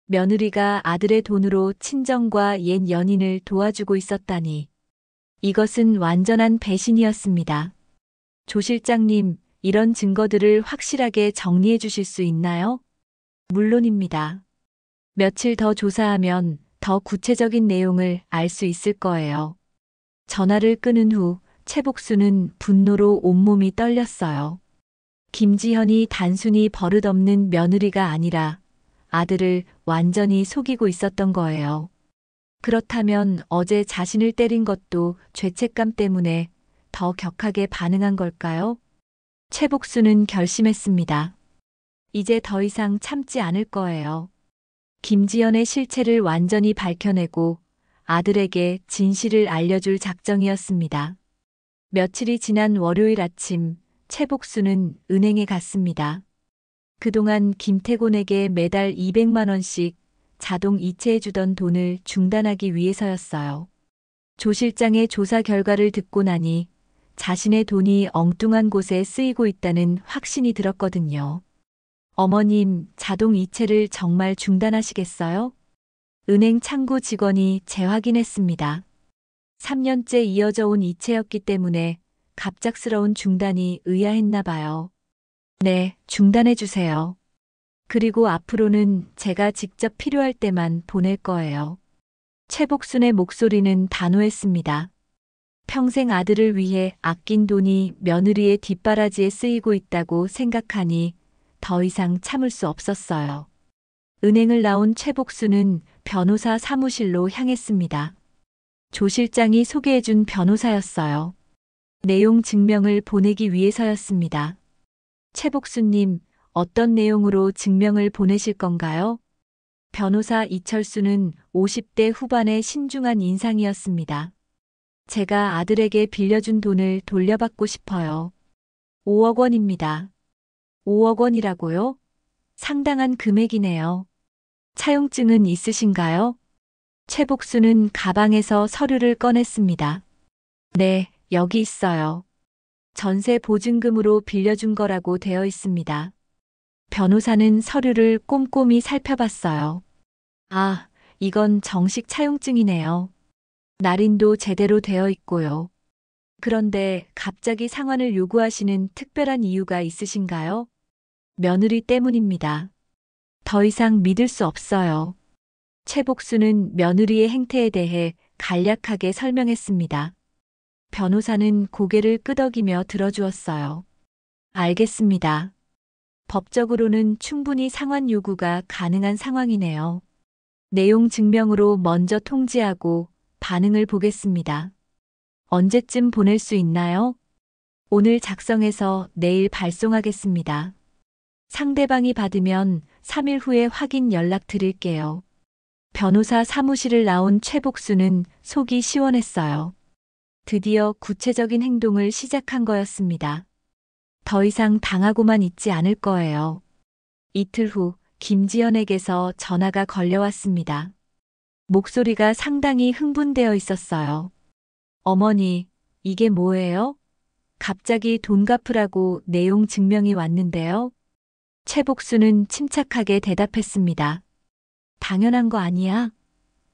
며느리가 아들의 돈으로 친정과 옛 연인을 도와주고 있었다니. 이것은 완전한 배신이었습니다. 조 실장님, 이런 증거들을 확실하게 정리해 주실 수 있나요? 물론입니다. 며칠 더 조사하면 더 구체적인 내용을 알 수 있을 거예요. 전화를 끊은 후 최복수는 분노로 온몸이 떨렸어요. 김지현이 단순히 버릇없는 며느리가 아니라 아들을 완전히 속이고 있었던 거예요. 그렇다면 어제 자신을 때린 것도 죄책감 때문에 더 격하게 반응한 걸까요? 최복수는 결심했습니다. 이제 더 이상 참지 않을 거예요. 김지연의 실체를 완전히 밝혀내고 아들에게 진실을 알려줄 작정이었습니다. 며칠이 지난 월요일 아침, 최복수는 은행에 갔습니다. 그동안 김태곤에게 매달 200만 원씩 자동 이체해주던 돈을 중단하기 위해서였어요. 조 실장의 조사 결과를 듣고 나니 자신의 돈이 엉뚱한 곳에 쓰이고 있다는 확신이 들었거든요. 어머님, 자동 이체를 정말 중단하시겠어요? 은행 창구 직원이 재확인했습니다. 3년째 이어져 온 이체였기 때문에 갑작스러운 중단이 의아했나 봐요. 네, 중단해 주세요. 그리고 앞으로는 제가 직접 필요할 때만 보낼 거예요. 최복순의 목소리는 단호했습니다. 평생 아들을 위해 아낀 돈이 며느리의 뒷바라지에 쓰이고 있다고 생각하니 더 이상 참을 수 없었어요. 은행을 나온 최복순은 변호사 사무실로 향했습니다. 조 실장이 소개해준 변호사였어요. 내용 증명을 보내기 위해서였습니다. 최복순님, 어떤 내용으로 증명을 보내실 건가요? 변호사 이철수는 50대 후반의 신중한 인상이었습니다. 제가 아들에게 빌려준 돈을 돌려받고 싶어요. 5억 원입니다. 5억 원이라고요? 상당한 금액이네요. 차용증은 있으신가요? 최복수는 가방에서 서류를 꺼냈습니다. 네, 여기 있어요. 전세 보증금으로 빌려준 거라고 되어 있습니다. 변호사는 서류를 꼼꼼히 살펴봤어요. 아, 이건 정식 차용증이네요. 날인도 제대로 되어 있고요. 그런데 갑자기 상환을 요구하시는 특별한 이유가 있으신가요? 며느리 때문입니다. 더 이상 믿을 수 없어요. 최복수는 며느리의 행태에 대해 간략하게 설명했습니다. 변호사는 고개를 끄덕이며 들어주었어요. 알겠습니다. 법적으로는 충분히 상환 요구가 가능한 상황이네요. 내용 증명으로 먼저 통지하고 반응을 보겠습니다. 언제쯤 보낼 수 있나요? 오늘 작성해서 내일 발송하겠습니다. 상대방이 받으면 3일 후에 확인 연락 드릴게요. 변호사 사무실을 나온 최복수는 속이 시원했어요. 드디어 구체적인 행동을 시작한 거였습니다. 더 이상 당하고만 있지 않을 거예요. 이틀 후 김지연에게서 전화가 걸려왔습니다. 목소리가 상당히 흥분되어 있었어요. 어머니, 이게 뭐예요? 갑자기 돈 갚으라고 내용 증명이 왔는데요. 최복수는 침착하게 대답했습니다. 당연한 거 아니야?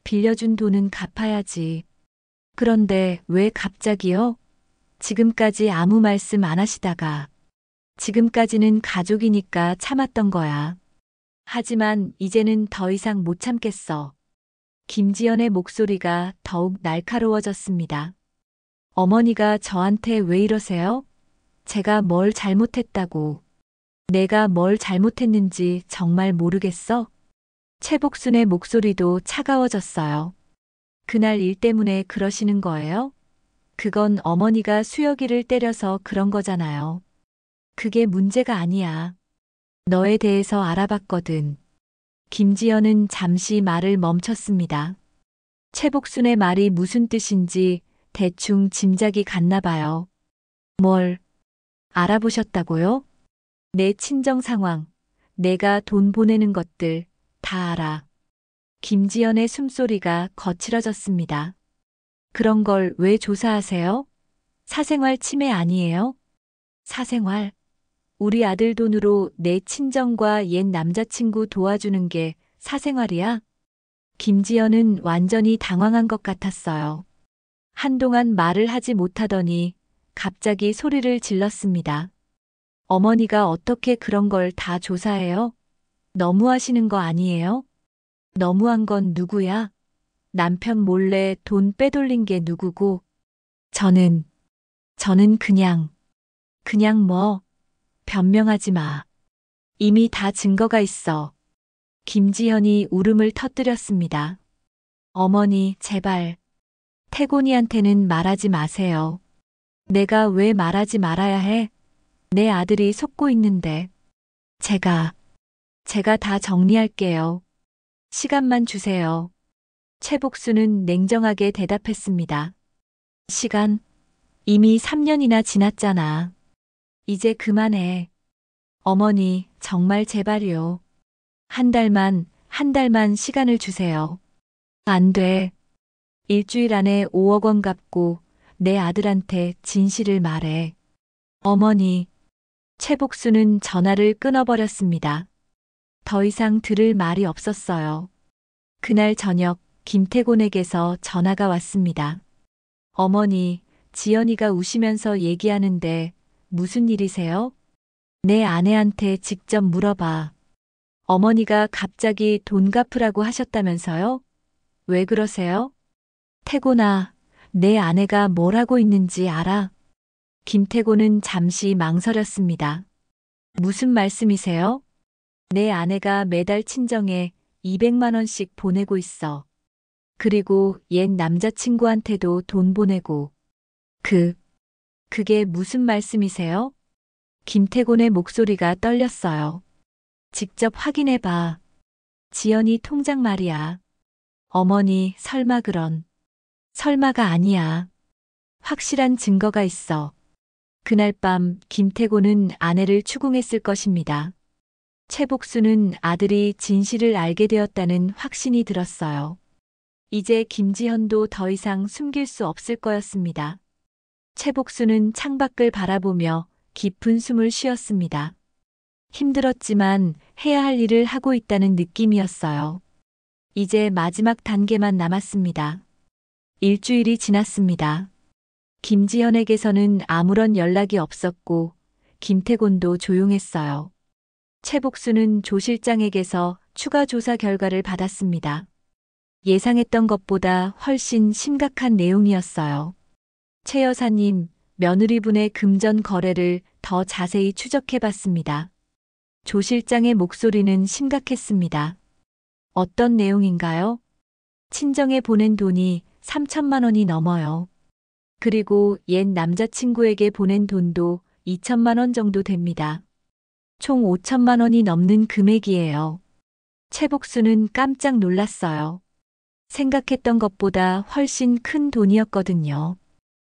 빌려준 돈은 갚아야지. 그런데 왜 갑자기요? 지금까지 아무 말씀 안 하시다가. 지금까지는 가족이니까 참았던 거야. 하지만 이제는 더 이상 못 참겠어. 김지연의 목소리가 더욱 날카로워졌습니다. 어머니가 저한테 왜 이러세요? 제가 뭘 잘못했다고. 내가 뭘 잘못했는지 정말 모르겠어? 최복순의 목소리도 차가워졌어요. 그날 일 때문에 그러시는 거예요? 그건 어머니가 수혁이를 때려서 그런 거잖아요. 그게 문제가 아니야. 너에 대해서 알아봤거든. 김지연은 잠시 말을 멈췄습니다. 최복순의 말이 무슨 뜻인지 대충 짐작이 갔나 봐요. 뭘 알아보셨다고요? 내 친정 상황, 내가 돈 보내는 것들 다 알아. 김지연의 숨소리가 거칠어졌습니다. 그런 걸 왜 조사하세요? 사생활 침해 아니에요? 사생활? 우리 아들 돈으로 내 친정과 옛 남자친구 도와주는 게 사생활이야? 김지연은 완전히 당황한 것 같았어요. 한동안 말을 하지 못하더니 갑자기 소리를 질렀습니다. 어머니가 어떻게 그런 걸 다 조사해요? 너무하시는 거 아니에요? 너무한 건 누구야? 남편 몰래 돈 빼돌린 게 누구고? 저는 그냥 뭐, 변명하지 마. 이미 다 증거가 있어. 김지현이 울음을 터뜨렸습니다. 어머니, 제발. 태곤이한테는 말하지 마세요. 내가 왜 말하지 말아야 해? 내 아들이 속고 있는데. 제가 다 정리할게요. 시간만 주세요. 최복수는 냉정하게 대답했습니다. 시간? 이미 3년이나 지났잖아. 이제 그만해. 어머니, 정말 제발요. 한 달만 시간을 주세요. 안 돼. 일주일 안에 5억 원 갚고 내 아들한테 진실을 말해. 어머니. 최복수는 전화를 끊어버렸습니다. 더 이상 들을 말이 없었어요. 그날 저녁 김태곤에게서 전화가 왔습니다. 어머니, 지연이가 우시면서 얘기하는데 무슨 일이세요? 내 아내한테 직접 물어봐. 어머니가 갑자기 돈 갚으라고 하셨다면서요? 왜 그러세요? 태곤아, 내 아내가 뭘 하고 있는지 알아? 김태곤은 잠시 망설였습니다. 무슨 말씀이세요? 내 아내가 매달 친정에 200만 원씩 보내고 있어. 그리고 옛 남자친구한테도 돈 보내고. 그게 무슨 말씀이세요? 김태곤의 목소리가 떨렸어요. 직접 확인해봐. 지연이 통장 말이야. 어머니, 설마 설마가 아니야. 확실한 증거가 있어. 그날 밤 김태곤은 아내를 추궁했을 것입니다. 최복수는 아들이 진실을 알게 되었다는 확신이 들었어요. 이제 김지현도 더 이상 숨길 수 없을 거였습니다. 최복수는 창밖을 바라보며 깊은 숨을 쉬었습니다. 힘들었지만 해야 할 일을 하고 있다는 느낌이었어요. 이제 마지막 단계만 남았습니다. 일주일이 지났습니다. 김지현에게서는 아무런 연락이 없었고 김태곤도 조용했어요. 최복수는 조 실장에게서 추가 조사 결과를 받았습니다. 예상했던 것보다 훨씬 심각한 내용이었어요. 최 여사님, 며느리분의 금전 거래를 더 자세히 추적해 봤습니다. 조 실장의 목소리는 심각했습니다. 어떤 내용인가요? 친정에 보낸 돈이 3천만 원이 넘어요. 그리고 옛 남자친구에게 보낸 돈도 2천만 원 정도 됩니다. 총 5천만 원이 넘는 금액이에요. 최복수는 깜짝 놀랐어요. 생각했던 것보다 훨씬 큰 돈이었거든요.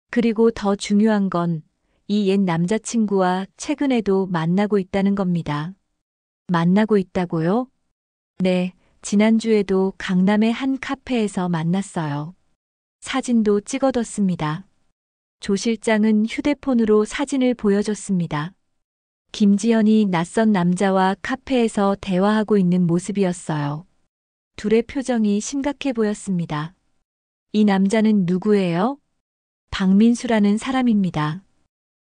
그리고 더 중요한 건 이 옛 남자친구와 최근에도 만나고 있다는 겁니다. 만나고 있다고요? 네, 지난주에도 강남의 한 카페에서 만났어요. 사진도 찍어뒀습니다. 조 실장은 휴대폰으로 사진을 보여줬습니다. 김지현이 낯선 남자와 카페에서 대화하고 있는 모습이었어요. 둘의 표정이 심각해 보였습니다. 이 남자는 누구예요? 박민수라는 사람입니다.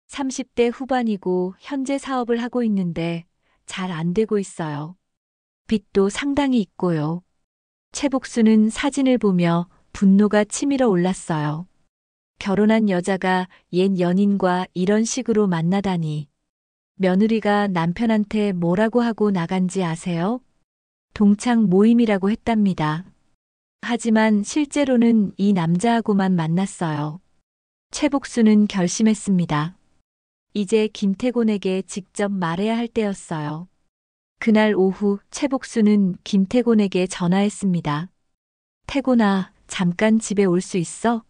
30대 후반이고 현재 사업을 하고 있는데 잘 안 되고 있어요. 빚도 상당히 있고요. 최복수는 사진을 보며 분노가 치밀어 올랐어요. 결혼한 여자가 옛 연인과 이런 식으로 만나다니. 며느리가 남편한테 뭐라고 하고 나간지 아세요? 동창 모임이라고 했답니다. 하지만 실제로는 이 남자하고만 만났어요. 최복수는 결심했습니다. 이제 김태곤에게 직접 말해야 할 때였어요. 그날 오후 최복수는 김태곤에게 전화했습니다. 태곤아, 잠깐 집에 올 수 있어?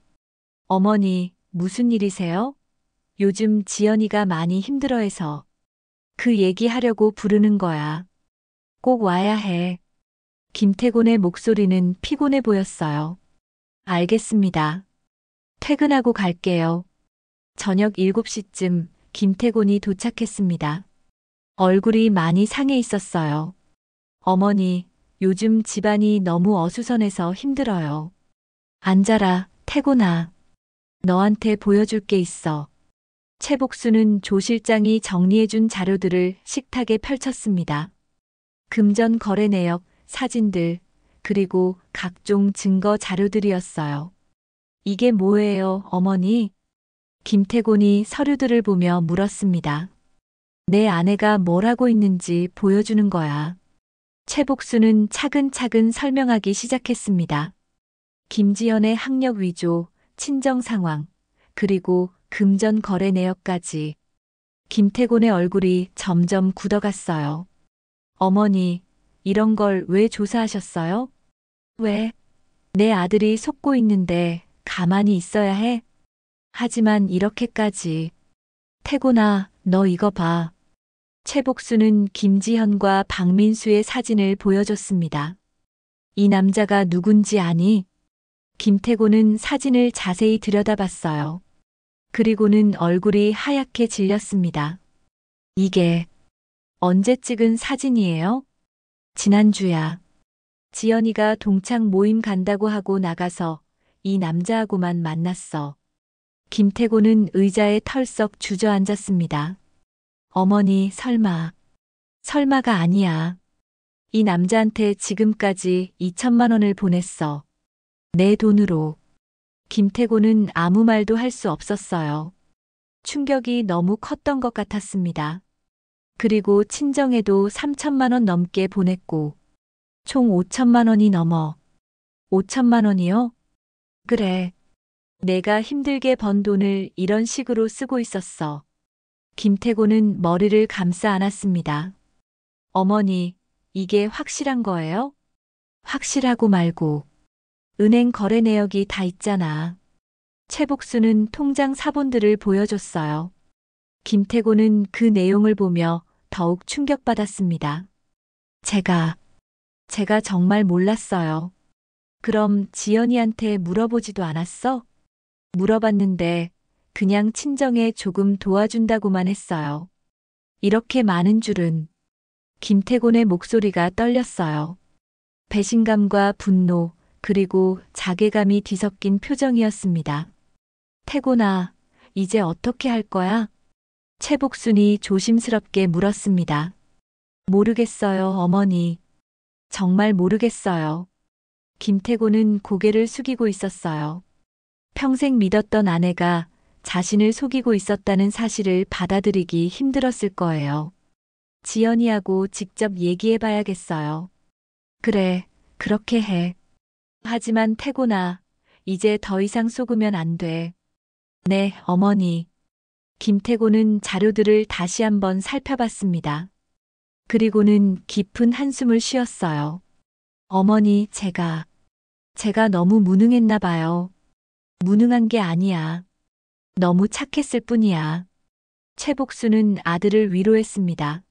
어머니, 무슨 일이세요? 요즘 지연이가 많이 힘들어해서. 그 얘기하려고 부르는 거야. 꼭 와야 해. 김태곤의 목소리는 피곤해 보였어요. 알겠습니다. 퇴근하고 갈게요. 저녁 7시쯤 김태곤이 도착했습니다. 얼굴이 많이 상해 있었어요. 어머니, 요즘 집안이 너무 어수선해서 힘들어요. 앉아라, 태곤아. 너한테 보여줄 게 있어. 최복수는 조 실장이 정리해준 자료들을 식탁에 펼쳤습니다. 금전 거래 내역, 사진들, 그리고 각종 증거 자료들이었어요. 이게 뭐예요, 어머니? 김태곤이 서류들을 보며 물었습니다. 내 아내가 뭘 하고 있는지 보여주는 거야. 최복수는 차근차근 설명하기 시작했습니다. 김지연의 학력 위조, 친정 상황, 그리고 금전 거래 내역까지. 김태곤의 얼굴이 점점 굳어갔어요. 어머니, 이런 걸 왜 조사하셨어요? 왜? 내 아들이 속고 있는데 가만히 있어야 해? 하지만 이렇게까지. 태곤아, 너 이거 봐. 최복수는 김지현과 박민수의 사진을 보여줬습니다. 이 남자가 누군지 아니? 김태곤은 사진을 자세히 들여다봤어요. 그리고는 얼굴이 하얗게 질렸습니다. 이게 언제 찍은 사진이에요? 지난주야. 지연이가 동창 모임 간다고 하고 나가서 이 남자하고만 만났어. 김태곤은 의자에 털썩 주저앉았습니다. 어머니, 설마가 아니야. 이 남자한테 지금까지 2천만 원을 보냈어. 내 돈으로. 김태곤은 아무 말도 할 수 없었어요. 충격이 너무 컸던 것 같았습니다. 그리고 친정에도 3천만 원 넘게 보냈고, 총 5천만 원이 넘어. 5천만 원이요? 그래. 내가 힘들게 번 돈을 이런 식으로 쓰고 있었어. 김태곤은 머리를 감싸 안았습니다. 어머니, 이게 확실한 거예요? 확실하고 말고. 은행 거래 내역이 다 있잖아. 최복수는 통장 사본들을 보여줬어요. 김태곤은 그 내용을 보며 더욱 충격받았습니다. 제가 정말 몰랐어요. 그럼 지연이한테 물어보지도 않았어? 물어봤는데 그냥 친정에 조금 도와준다고만 했어요. 이렇게 많은 줄은. 김태곤의 목소리가 떨렸어요. 배신감과 분노, 그리고 자괴감이 뒤섞인 표정이었습니다. 태곤아, 이제 어떻게 할 거야? 최복순이 조심스럽게 물었습니다. 모르겠어요, 어머니. 정말 모르겠어요. 김태곤은 고개를 숙이고 있었어요. 평생 믿었던 아내가 자신을 속이고 있었다는 사실을 받아들이기 힘들었을 거예요. 지연이하고 직접 얘기해 봐야겠어요. 그래, 그렇게 해. 하지만 태곤아, 이제 더 이상 속으면 안 돼. 네, 어머니. 김태곤은 자료들을 다시 한번 살펴봤습니다. 그리고는 깊은 한숨을 쉬었어요. 어머니, 제가 너무 무능했나 봐요. 무능한 게 아니야. 너무 착했을 뿐이야. 최복수는 아들을 위로했습니다.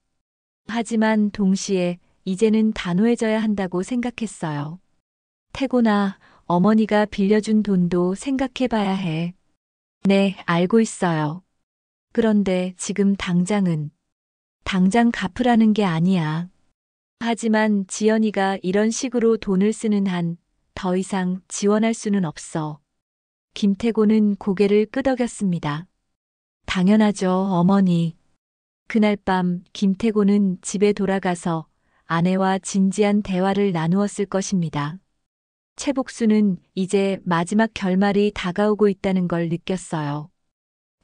하지만 동시에 이제는 단호해져야 한다고 생각했어요. 태곤아, 어머니가 빌려준 돈도 생각해 봐야 해. 네, 알고 있어요. 그런데 지금 당장 갚으라는 게 아니야. 하지만 지연이가 이런 식으로 돈을 쓰는 한 더 이상 지원할 수는 없어. 김태곤은 고개를 끄덕였습니다. 당연하죠, 어머니. 그날 밤 김태곤은 집에 돌아가서 아내와 진지한 대화를 나누었을 것입니다. 최복수는 이제 마지막 결말이 다가오고 있다는 걸 느꼈어요.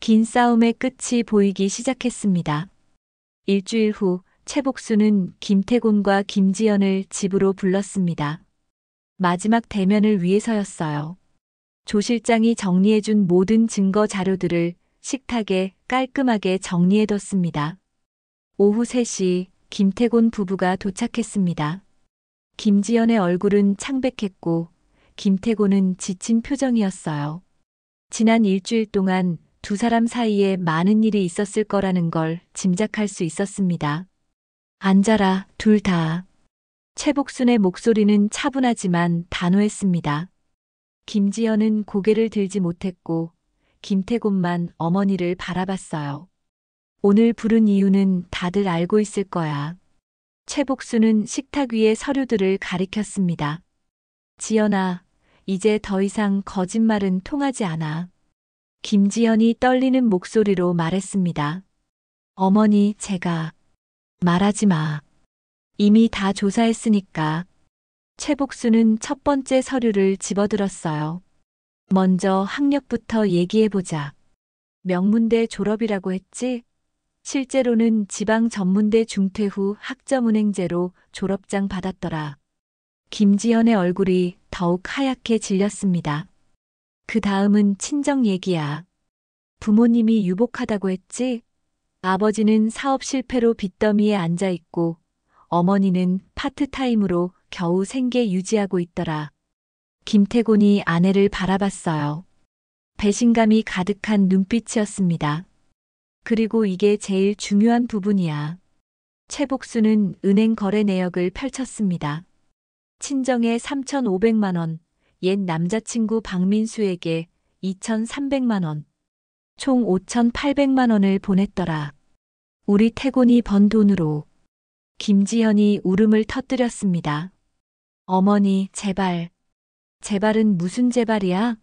긴 싸움의 끝이 보이기 시작했습니다. 일주일 후 최복수는 김태곤과 김지연을 집으로 불렀습니다. 마지막 대면을 위해서였어요. 조 실장이 정리해준 모든 증거 자료들을 식탁에 깔끔하게 정리해뒀습니다. 오후 3시 김태곤 부부가 도착했습니다. 김지연의 얼굴은 창백했고 김태곤은 지친 표정이었어요. 지난 일주일 동안 두 사람 사이에 많은 일이 있었을 거라는 걸 짐작할 수 있었습니다. 앉아라, 둘 다. 최복순의 목소리는 차분하지만 단호했습니다. 김지연은 고개를 들지 못했고 김태곤만 어머니를 바라봤어요. 오늘 부른 이유는 다들 알고 있을 거야. 최복수는 식탁 위의 서류들을 가리켰습니다. 지연아, 이제 더 이상 거짓말은 통하지 않아. 김지연이 떨리는 목소리로 말했습니다. 어머니, 제가 말하지 마. 이미 다 조사했으니까. 최복수는 첫 번째 서류를 집어들었어요. 먼저 학력부터 얘기해보자. 명문대 졸업이라고 했지? 실제로는 지방 전문대 중퇴 후 학점은행제로 졸업장 받았더라. 김지연의 얼굴이 더욱 하얗게 질렸습니다. 그 다음은 친정 얘기야. 부모님이 유복하다고 했지? 아버지는 사업 실패로 빚더미에 앉아 있고 어머니는 파트타임으로 겨우 생계 유지하고 있더라. 김태곤이 아내를 바라봤어요. 배신감이 가득한 눈빛이었습니다. 그리고 이게 제일 중요한 부분이야. 최복수는 은행 거래 내역을 펼쳤습니다. 친정에 3,500만 원, 옛 남자친구 박민수에게 2,300만 원, 총 5,800만 원을 보냈더라. 우리 태곤이 번 돈으로. 김지현이 울음을 터뜨렸습니다. 어머니, 제발. 제발은 무슨 제발이야?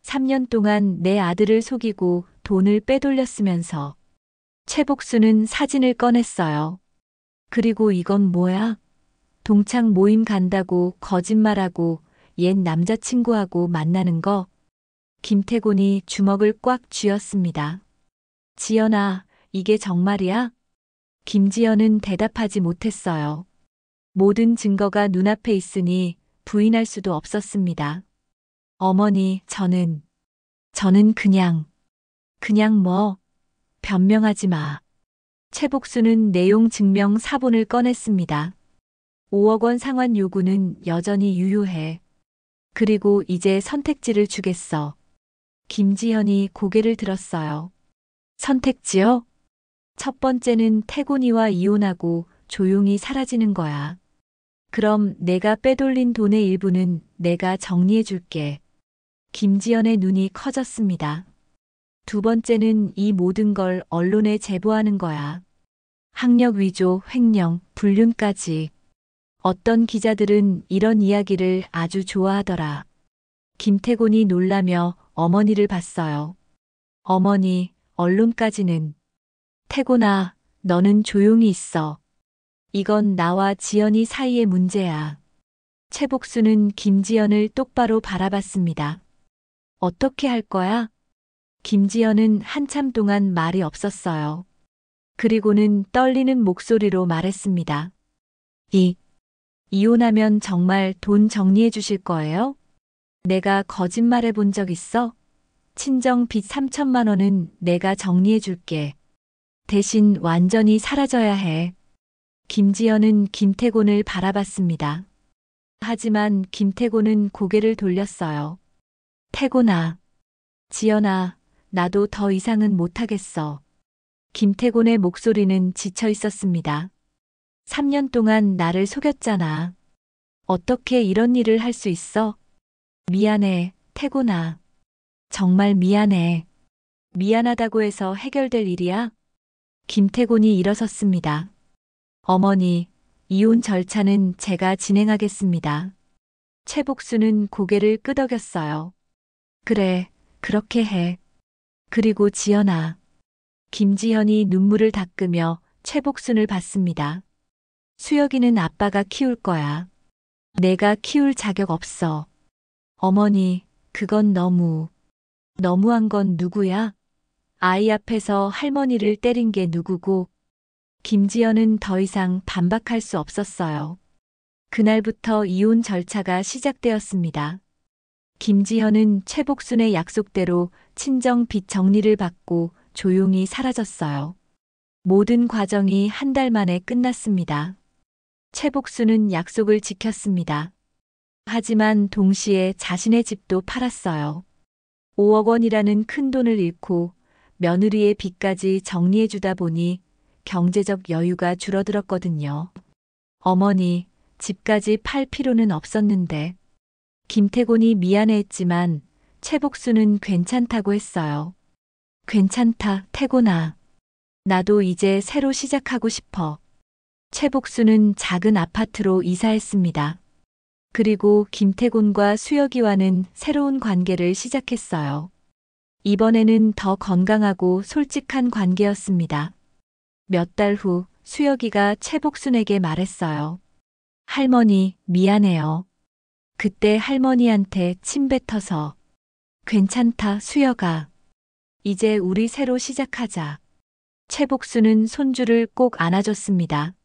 3년 동안 내 아들을 속이고 돈을 빼돌렸으면서. 최복수는 사진을 꺼냈어요. 그리고 이건 뭐야? 동창 모임 간다고 거짓말하고 옛 남자친구하고 만나는 거. 김태곤이 주먹을 꽉 쥐었습니다. 지연아, 이게 정말이야? 김지연은 대답하지 못했어요. 모든 증거가 눈앞에 있으니 부인할 수도 없었습니다. 어머니, 저는 그냥 뭐, 변명하지 마. 최복수는 내용 증명 사본을 꺼냈습니다. 5억 원 상환 요구는 여전히 유효해. 그리고 이제 선택지를 주겠어. 김지현이 고개를 들었어요. 선택지요? 첫 번째는 태곤이와 이혼하고 조용히 사라지는 거야. 그럼 내가 빼돌린 돈의 일부는 내가 정리해 줄게. 김지연의 눈이 커졌습니다. 두 번째는 이 모든 걸 언론에 제보하는 거야. 학력 위조, 횡령, 불륜까지. 어떤 기자들은 이런 이야기를 아주 좋아하더라. 김태곤이 놀라며 어머니를 봤어요. 어머니, 언론까지는. 태곤아, 너는 조용히 있어. 이건 나와 지연이 사이의 문제야. 최복수는 김지연을 똑바로 바라봤습니다. 어떻게 할 거야? 김지연은 한참 동안 말이 없었어요. 그리고는 떨리는 목소리로 말했습니다. 이혼하면 정말 돈 정리해 주실 거예요? 내가 거짓말해 본 적 있어? 친정 빚 3천만 원은 내가 정리해 줄게. 대신 완전히 사라져야 해. 김지연은 김태곤을 바라봤습니다. 하지만 김태곤은 고개를 돌렸어요. 태곤아, 지연아, 나도 더 이상은 못하겠어. 김태곤의 목소리는 지쳐 있었습니다. 3년 동안 나를 속였잖아. 어떻게 이런 일을 할 수 있어? 미안해, 태곤아. 정말 미안해. 미안하다고 해서 해결될 일이야? 김태곤이 일어섰습니다. 어머니, 이혼 절차는 제가 진행하겠습니다. 최복수는 고개를 끄덕였어요. 그래, 그렇게 해. 그리고 지연아. 김지현이 눈물을 닦으며 최복순을 봤습니다. 수혁이는 아빠가 키울 거야. 내가 키울 자격 없어. 어머니, 그건 너무한 건 누구야? 아이 앞에서 할머니를 때린 게 누구고? 김지연은 더 이상 반박할 수 없었어요. 그날부터 이혼 절차가 시작되었습니다. 김지현은 최복순의 약속대로 친정 빚 정리를 받고 조용히 사라졌어요. 모든 과정이 한 달 만에 끝났습니다. 최복순은 약속을 지켰습니다. 하지만 동시에 자신의 집도 팔았어요. 5억 원이라는 큰 돈을 잃고 며느리의 빚까지 정리해주다 보니 경제적 여유가 줄어들었거든요. 어머니, 집까지 팔 필요는 없었는데. 김태곤이 미안해했지만 최복수는 괜찮다고 했어요. 괜찮다, 태곤아. 나도 이제 새로 시작하고 싶어. 최복수는 작은 아파트로 이사했습니다. 그리고 김태곤과 수혁이와는 새로운 관계를 시작했어요. 이번에는 더 건강하고 솔직한 관계였습니다. 몇 달 후 수혁이가 최복순에게 말했어요. 할머니, 미안해요. 그때 할머니한테 침 뱉어서. 괜찮다, 수혁아. 이제 우리 새로 시작하자. 최복수는 손주를 꼭 안아줬습니다.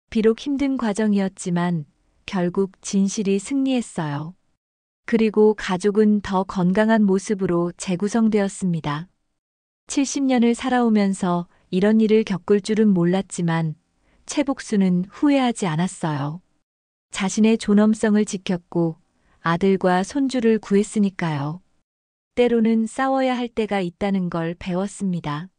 비록 힘든 과정이었지만 결국 진실이 승리했어요. 그리고 가족은 더 건강한 모습으로 재구성되었습니다. 70년을 살아오면서 이런 일을 겪을 줄은 몰랐지만 최복수는 후회하지 않았어요. 자신의 존엄성을 지켰고 아들과 손주를 구했으니까요. 때로는 싸워야 할 때가 있다는 걸 배웠습니다.